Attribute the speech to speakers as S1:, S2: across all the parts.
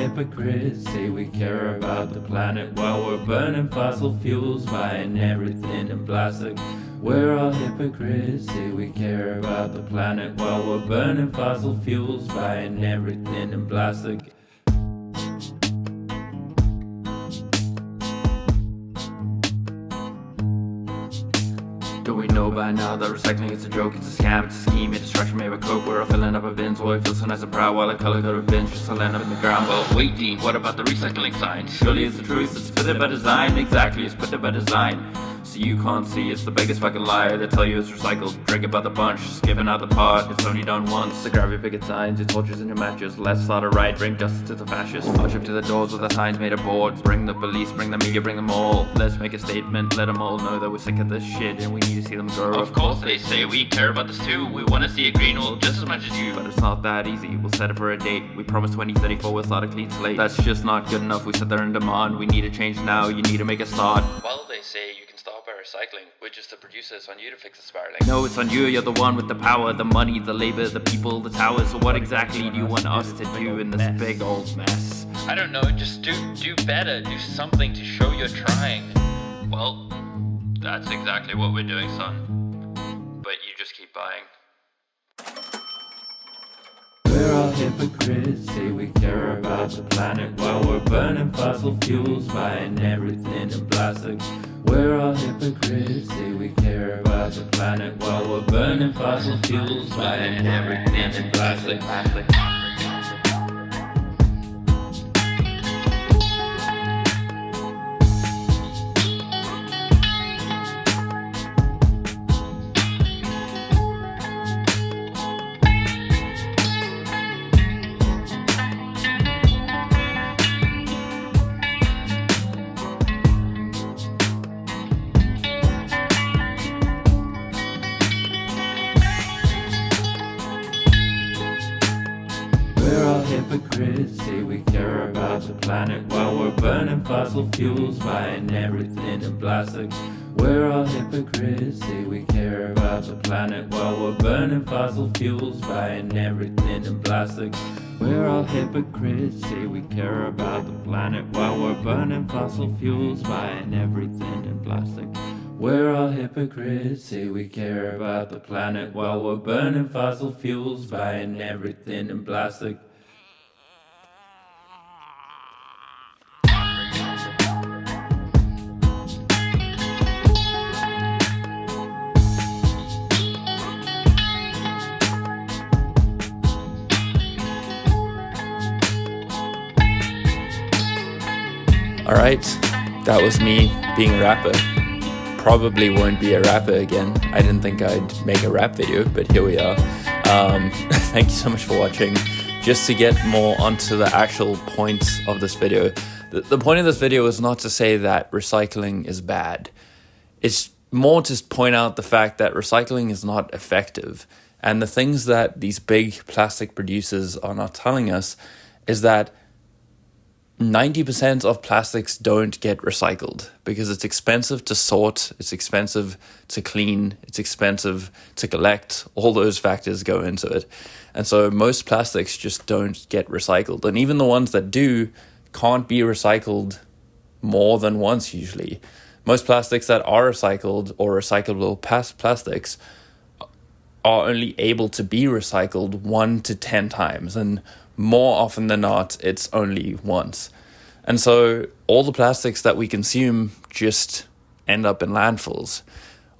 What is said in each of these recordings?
S1: hypocrites, say we care about the planet while we're burning fossil fuels, buying everything in plastic. We're all hypocrites, say we care about the planet while we're burning fossil fuels, buying everything in plastic. Don't we know by now that recycling is a joke, it's a scam, it's a scheme, a distraction made by coke. We're all filling up our bins, boy, feels so nice and proud while I color code a binge just to land up in the ground. Well, wait, Dean, what about the recycling sign? Surely it's the truth, it's put it by design. Exactly, it's put it by design. So you can't see, it's the biggest fucking liar. They tell you it's recycled, drink it by the bunch, skipping out the part, it's only done once. So grab your picket signs, your torches and your matches. Let's start a riot, bring justice to the fascists. March up to the doors with the signs made of boards. Bring the police, bring the media, bring them all. Let's make a statement, let them all know that we're sick of this shit and we need to see them grow. Of course they say we care about this too. We want to see a green world just as much as you. But it's not that easy, we'll set it for a date. We promise 2034 we'll start a clean slate. That's just not good enough, we sit there in demand. We need a change now, you need to make a start.
S2: Well, they say you can stop by recycling. We're just the producers, on you to fix the spiraling.
S1: No, it's on you, you're the one with the power, the money, the labor, the people, the towers. So what exactly do you want us to do in this big old mess?
S2: I don't know, just do better, do something to show you're trying. Well, that's exactly what we're doing, son. But you just keep buying.
S1: We're all hypocrites, say we care about the planet while we're burning fossil fuels, buying everything in plastic. We're all hypocrites, say we care about the planet while we're burning fossil fuels, buying everything in plastic. Hypocrites, say we care about the planet while we're burning fossil fuels, buying everything in plastic. We're all hypocrites, say we care about the planet while we're burning fossil fuels, buying everything in plastic. We're all hypocrites, say we care about the planet while we're burning fossil fuels, buying everything in plastic. We're all hypocrites, say we care about the planet while we're burning fossil fuels, buying everything in plastic. Alright, that was me being a rapper. Probably won't be a rapper again. I didn't think I'd make a rap video, but here we are. Thank you so much for watching. Just to get more onto the actual points of this video. The point of this video is not to say that recycling is bad. It's more to point out the fact that recycling is not effective. And the things that these big plastic producers are not telling us is that 90% of plastics don't get recycled because it's expensive to sort, it's expensive to clean, it's expensive to collect. All those factors go into it. And so most plastics just don't get recycled. And even the ones that do can't be recycled more than once usually. Most plastics that are recycled or recyclable plastics are only able to be recycled 1 to 10 times. And more often than not, it's only once. And so all the plastics that we consume just end up in landfills.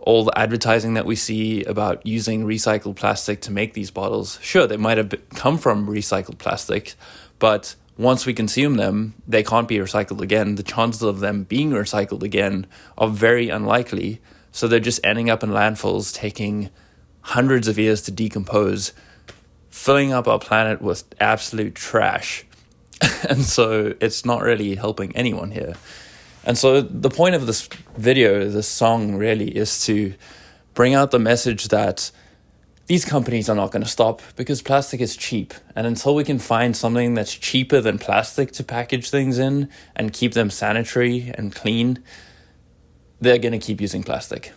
S1: All the advertising that we see about using recycled plastic to make these bottles, sure, they might have come from recycled plastic, but once we consume them, they can't be recycled again. The chances of them being recycled again are very unlikely. So they're just ending up in landfills, taking hundreds of years to decompose, filling up our planet with absolute trash. And so it's not really helping anyone here. And so the point of this video, this song really, is to bring out the message that these companies are not going to stop because plastic is cheap. And until we can find something that's cheaper than plastic to package things in and keep them sanitary and clean, they're going to keep using plastic.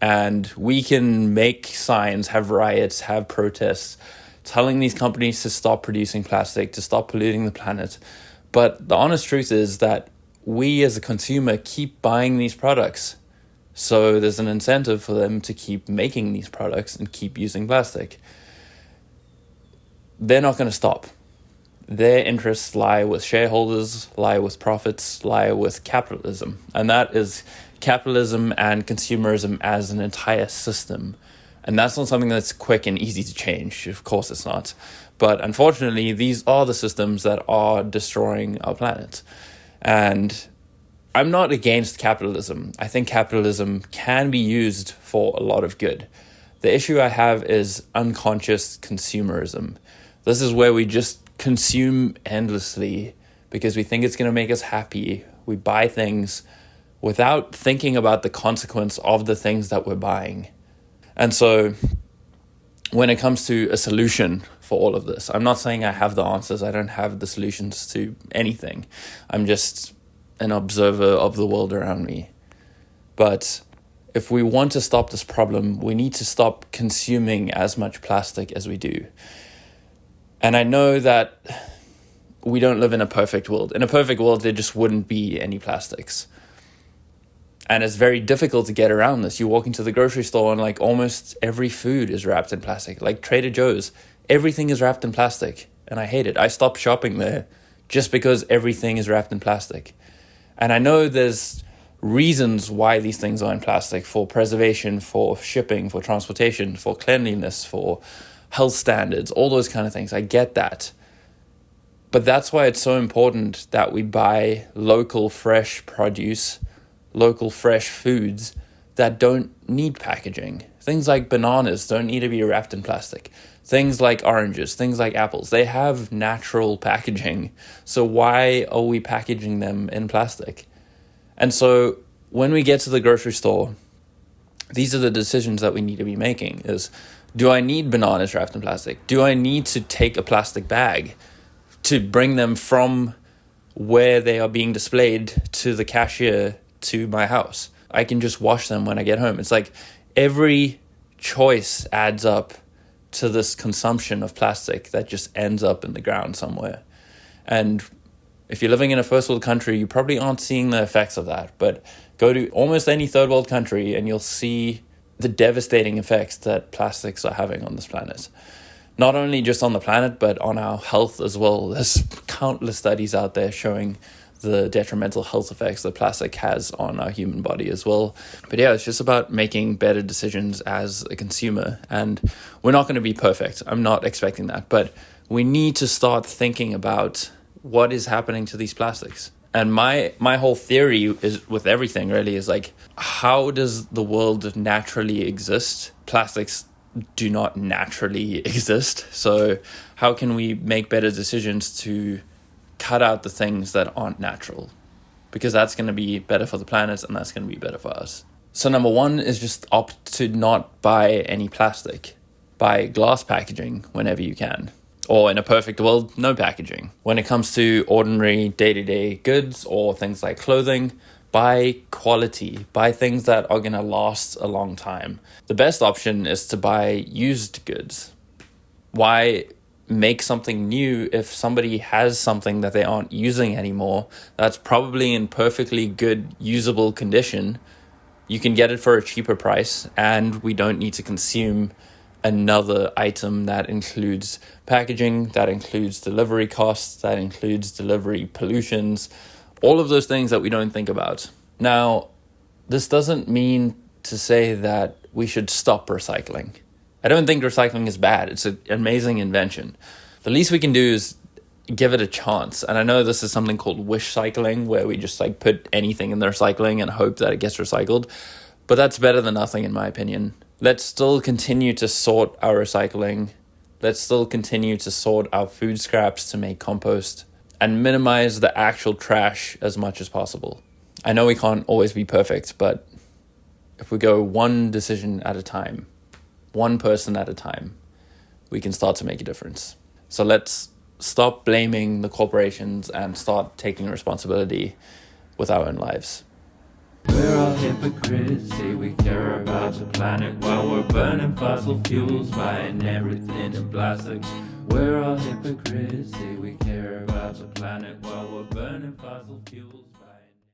S1: And we can make signs, have riots, have protests telling these companies to stop producing plastic, to stop polluting the planet. But the honest truth is that we as a consumer keep buying these products. So there's an incentive for them to keep making these products and keep using plastic. They're not going to stop. Their interests lie with shareholders, lie with profits, lie with capitalism. And that is capitalism and consumerism as an entire system. And that's not something that's quick and easy to change. Of course it's not. But unfortunately, these are the systems that are destroying our planet. And I'm not against capitalism. I think capitalism can be used for a lot of good. The issue I have is unconscious consumerism. This is where we just consume endlessly because we think it's going to make us happy. We buy things without thinking about the consequence of the things that we're buying. And so when it comes to a solution for all of this, I'm not saying I have the answers. I don't have the solutions to anything. I'm just an observer of the world around me. But if we want to stop this problem, we need to stop consuming as much plastic as we do. And I know that we don't live in a perfect world. In a perfect world, there just wouldn't be any plastics. And it's very difficult to get around this. You walk into the grocery store and like almost every food is wrapped in plastic. Like Trader Joe's, everything is wrapped in plastic. And I hate it. I stopped shopping there just because everything is wrapped in plastic. And I know there's reasons why these things are in plastic: for preservation, for shipping, for transportation, for cleanliness, for health standards, all those kind of things. I get that. But that's why it's so important that we buy local fresh produce, local fresh foods that don't need packaging. Things like bananas don't need to be wrapped in plastic. Things like oranges, things like apples, they have natural packaging. So why are we packaging them in plastic? And so when we get to the grocery store, these are the decisions that we need to be making is, do I need bananas wrapped in plastic? Do I need to take a plastic bag to bring them from where they are being displayed to the cashier to my house? I can just wash them when I get home. It's like every choice adds up to this consumption of plastic that just ends up in the ground somewhere. And if you're living in a first world country, you probably aren't seeing the effects of that. But go to almost any third world country and you'll see the devastating effects that plastics are having on this planet. Not only just on the planet, but on our health as well. There's countless studies out there showing the detrimental health effects that plastic has on our human body as well. But yeah, it's just about making better decisions as a consumer. And we're not going to be perfect. I'm not expecting that. But we need to start thinking about what is happening to these plastics. And my whole theory is with everything really is like, how does the world naturally exist? Plastics do not naturally exist. So how can we make better decisions to cut out the things that aren't natural? Because that's going to be better for the planet and that's going to be better for us. So number one is just opt to not buy any plastic. Buy glass packaging whenever you can. Or in a perfect world, no packaging. When it comes to ordinary day-to-day goods or things like clothing, buy quality. Buy things that are going to last a long time. The best option is to buy used goods. Why make something new if somebody has something that they aren't using anymore that's probably in perfectly good, usable condition? You can get it for a cheaper price, and we don't need to consume another item that includes packaging, that includes delivery costs, that includes delivery pollutions, all of those things that we don't think about. Now, this doesn't mean to say that we should stop recycling. I don't think recycling is bad. It's an amazing invention. The least we can do is give it a chance. And I know this is something called wish cycling, where we just like put anything in the recycling and hope that it gets recycled. But that's better than nothing, in my opinion. Let's still continue to sort our recycling. Let's still continue to sort our food scraps to make compost and minimize the actual trash as much as possible. I know we can't always be perfect, but if we go one decision at a time, one person at a time, we can start to make a difference. So let's stop blaming the corporations and start taking responsibility with our own lives.
S3: We're all
S1: hypocrites, say we care about the planet while we're burning fossil fuels, buying everything in plastic. We're all hypocrites, say we care about the planet while we're burning fossil fuels.